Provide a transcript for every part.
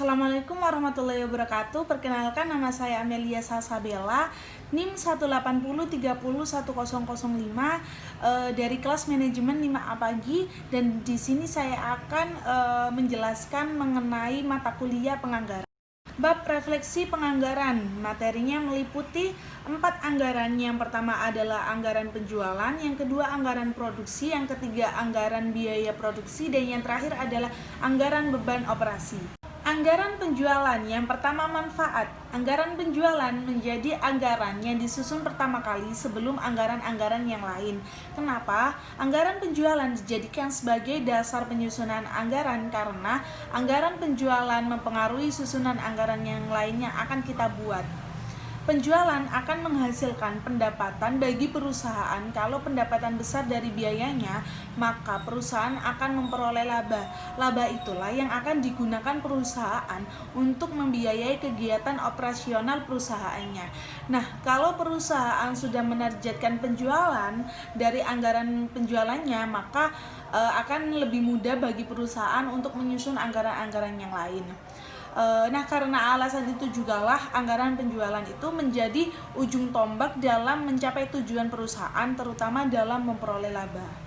Assalamualaikum warahmatullahi wabarakatuh. Perkenalkan, nama saya Amelia Salsabella, NIM 180301005 dari kelas manajemen 5A Pagi, dan di sini saya akan menjelaskan mengenai mata kuliah penganggaran. Bab refleksi penganggaran, materinya meliputi 4 anggaran. Yang pertama adalah anggaran penjualan, yang kedua anggaran produksi, yang ketiga anggaran biaya produksi, dan yang terakhir adalah anggaran beban operasi. Anggaran penjualan, yang pertama manfaat. Anggaran penjualan menjadi anggaran yang disusun pertama kali sebelum anggaran-anggaran yang lain. Kenapa? Anggaran penjualan dijadikan sebagai dasar penyusunan anggaran karena anggaran penjualan mempengaruhi susunan anggaran yang lainnya akan kita buat. Penjualan akan menghasilkan pendapatan bagi perusahaan. Kalau pendapatan besar dari biayanya, maka perusahaan akan memperoleh laba. Laba itulah yang akan digunakan perusahaan untuk membiayai kegiatan operasional perusahaannya. Nah, kalau perusahaan sudah menargetkan penjualan dari anggaran penjualannya, maka akan lebih mudah bagi perusahaan untuk menyusun anggaran-anggaran yang lain. Nah, karena alasan itu jugalah anggaran penjualan itu menjadi ujung tombak dalam mencapai tujuan perusahaan, terutama dalam memperoleh laba.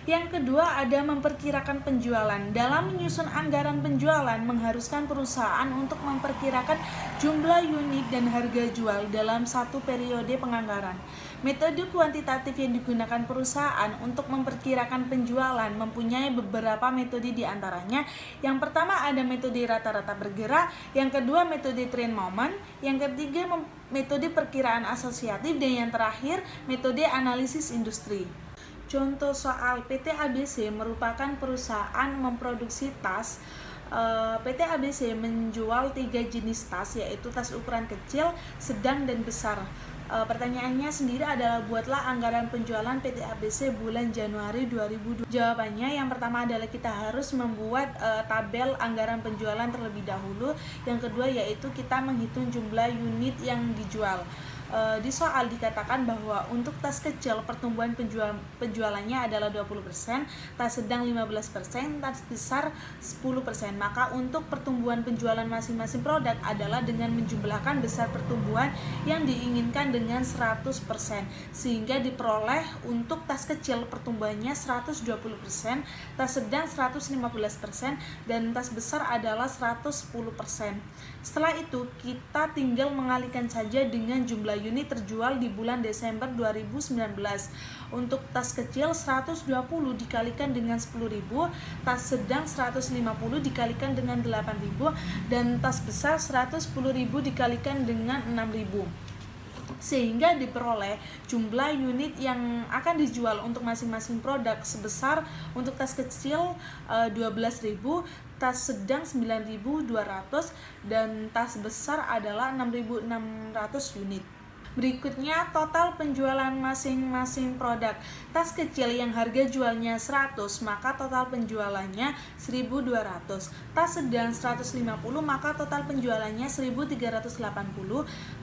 Yang kedua ada memperkirakan penjualan. Dalam menyusun anggaran penjualan mengharuskan perusahaan untuk memperkirakan jumlah unit dan harga jual dalam satu periode penganggaran. Metode kuantitatif yang digunakan perusahaan untuk memperkirakan penjualan mempunyai beberapa metode di antaranya. Yang pertama ada metode rata-rata bergerak, yang kedua metode trend moment, yang ketiga metode perkiraan asosiatif, dan yang terakhir metode analisis industri. Contoh soal PT ABC merupakan perusahaan memproduksi tas. PT ABC menjual 3 jenis tas, yaitu tas ukuran kecil, sedang, dan besar. Pertanyaannya sendiri adalah buatlah anggaran penjualan PT ABC bulan Januari 2020. Jawabannya yang pertama adalah kita harus membuat tabel anggaran penjualan terlebih dahulu. Yang kedua yaitu kita menghitung jumlah unit yang dijual. Di soal dikatakan bahwa untuk tas kecil pertumbuhan penjualannya adalah 20%, tas sedang 15%, tas besar 10%. Maka untuk pertumbuhan penjualan masing-masing produk adalah dengan menjumlahkan besar pertumbuhan yang diinginkan dengan 100%, sehingga diperoleh untuk tas kecil pertumbuhannya 120%, tas sedang 115%, dan tas besar adalah 110%. Setelah itu kita tinggal mengalihkan saja dengan jumlah unit terjual di bulan Desember 2019. Untuk tas kecil 120 dikalikan dengan 10.000, tas sedang 150 dikalikan dengan 8.000, dan tas besar 110.000 dikalikan dengan 6.000. Sehingga diperoleh jumlah unit yang akan dijual untuk masing-masing produk sebesar untuk tas kecil 12.000, tas sedang 9.200, dan tas besar adalah 6.600 unit. Berikutnya total penjualan masing-masing produk. Tas kecil yang harga jualnya 100, maka total penjualannya 1.200. Tas sedang 150, maka total penjualannya 1.380.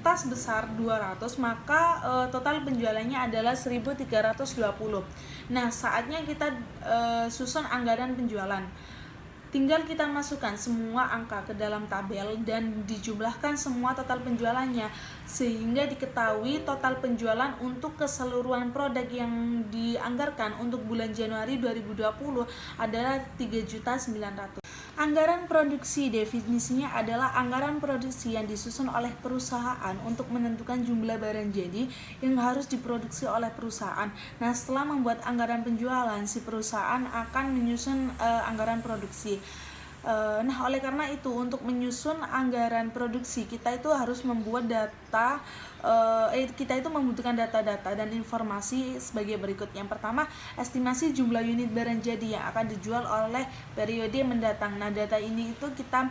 Tas besar 200, maka total penjualannya adalah 1.320. Nah, saatnya kita susun anggaran penjualan. Tinggal kita masukkan semua angka ke dalam tabel dan dijumlahkan semua total penjualannya, sehingga diketahui total penjualan untuk keseluruhan produk yang dianggarkan untuk bulan Januari 2020 adalah 3.900.000. Anggaran produksi definisinya adalah anggaran produksi yang disusun oleh perusahaan untuk menentukan jumlah barang jadi yang harus diproduksi oleh perusahaan. Nah, setelah membuat anggaran penjualan, si perusahaan akan menyusun anggaran produksi. Nah, oleh karena itu untuk menyusun anggaran produksi kita itu harus membuat data, kita itu membutuhkan data-data dan informasi sebagai berikut. Yang pertama, estimasi jumlah unit barang jadi yang akan dijual oleh periode mendatang. Nah, data ini itu kita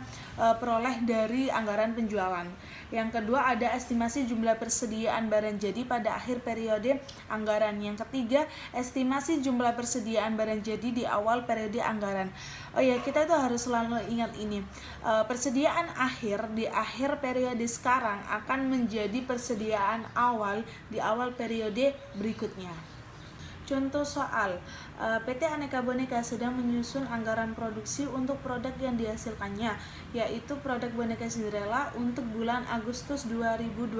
peroleh dari anggaran penjualan. Yang kedua ada estimasi jumlah persediaan barang jadi pada akhir periode anggaran. Yang ketiga, estimasi jumlah persediaan barang jadi di awal periode anggaran. Oh ya, kita itu harus selalu ingat ini. Persediaan akhir di akhir periode sekarang akan menjadi persediaan awal di awal periode berikutnya. Contoh soal, PT Aneka Boneka sedang menyusun anggaran produksi untuk produk yang dihasilkannya, yaitu produk boneka Cinderella untuk bulan Agustus 2020.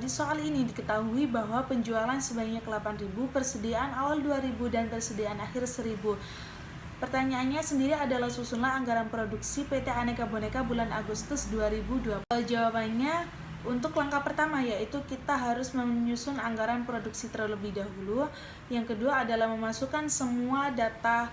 Di soal ini diketahui bahwa penjualan sebanyak 8.000, persediaan awal 2.000, dan persediaan akhir 1.000. Pertanyaannya sendiri adalah susunlah anggaran produksi PT Aneka Boneka bulan Agustus 2020. Jawabannya untuk langkah pertama yaitu kita harus menyusun anggaran produksi terlebih dahulu. Yang kedua adalah memasukkan semua data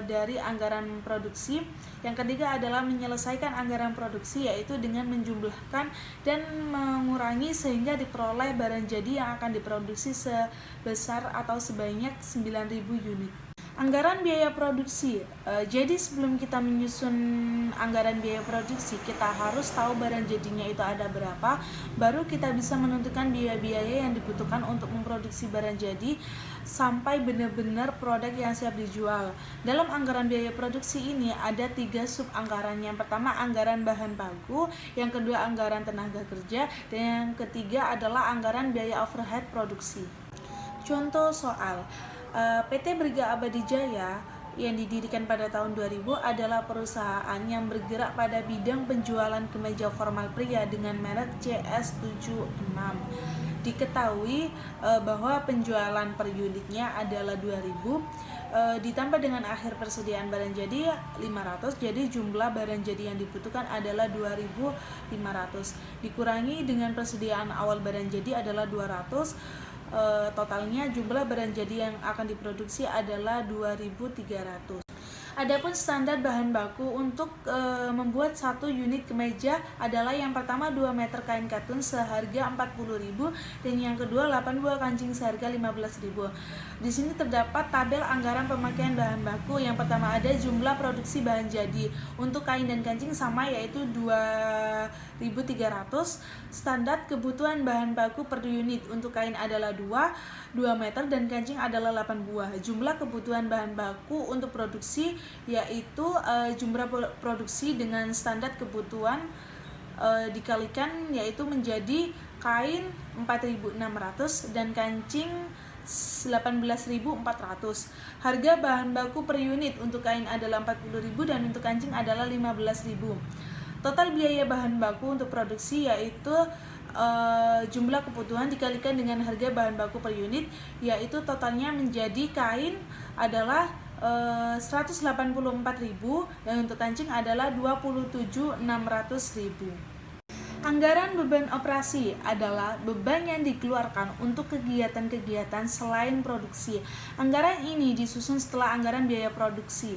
dari anggaran produksi. Yang ketiga adalah menyelesaikan anggaran produksi yaitu dengan menjumlahkan dan mengurangi sehingga diperoleh barang jadi yang akan diproduksi sebesar atau sebanyak 9.000 unit. Anggaran biaya produksi. Jadi sebelum kita menyusun anggaran biaya produksi, kita harus tahu barang jadinya itu ada berapa, baru kita bisa menentukan biaya-biaya yang dibutuhkan untuk memproduksi barang jadi sampai benar-benar produk yang siap dijual. Dalam anggaran biaya produksi ini ada 3 sub anggaran. Yang pertama anggaran bahan baku, yang kedua anggaran tenaga kerja, dan yang ketiga adalah anggaran biaya overhead produksi. Contoh soal, PT Briga Abadi Jaya yang didirikan pada tahun 2000 adalah perusahaan yang bergerak pada bidang penjualan kemeja formal pria dengan merek CS76. Diketahui bahwa penjualan per unitnya adalah 2000, ditambah dengan akhir persediaan barang jadi 500, jadi jumlah barang jadi yang dibutuhkan adalah 2.500, dikurangi dengan persediaan awal barang jadi adalah 200. Totalnya jumlah barang jadi yang akan diproduksi adalah 2.300. Adapun standar bahan baku untuk membuat 1 unit kemeja adalah yang pertama 2 meter kain katun seharga 40.000 dan yang kedua 8 buah kancing seharga 15.000. Di sini terdapat tabel anggaran pemakaian bahan baku. Yang pertama ada jumlah produksi bahan jadi. Untuk kain dan kancing sama yaitu 2.300. Standar kebutuhan bahan baku per unit. Untuk kain adalah 2 meter dan kancing adalah 8 buah. Jumlah kebutuhan bahan baku untuk produksi yaitu jumlah produksi dengan standar kebutuhan dikalikan yaitu menjadi kain 4.600 dan kancing 18.400. Harga bahan baku per unit untuk kain adalah 40.000 dan untuk kancing adalah 15.000. Total biaya bahan baku untuk produksi yaitu jumlah kebutuhan dikalikan dengan harga bahan baku per unit, yaitu totalnya menjadi kain adalah 184.000 dan untuk kancing adalah 27.600.000. Anggaran beban operasi adalah beban yang dikeluarkan untuk kegiatan-kegiatan selain produksi. Anggaran ini disusun setelah anggaran biaya produksi.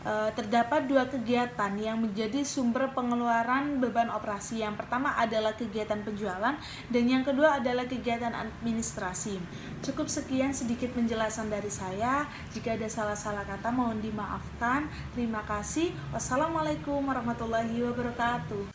Terdapat 2 kegiatan yang menjadi sumber pengeluaran beban operasi. Yang pertama adalah kegiatan penjualan dan yang kedua adalah kegiatan administrasi. Cukup sekian sedikit penjelasan dari saya. Jika ada salah-salah kata mohon dimaafkan. Terima kasih. Wassalamualaikum warahmatullahi wabarakatuh.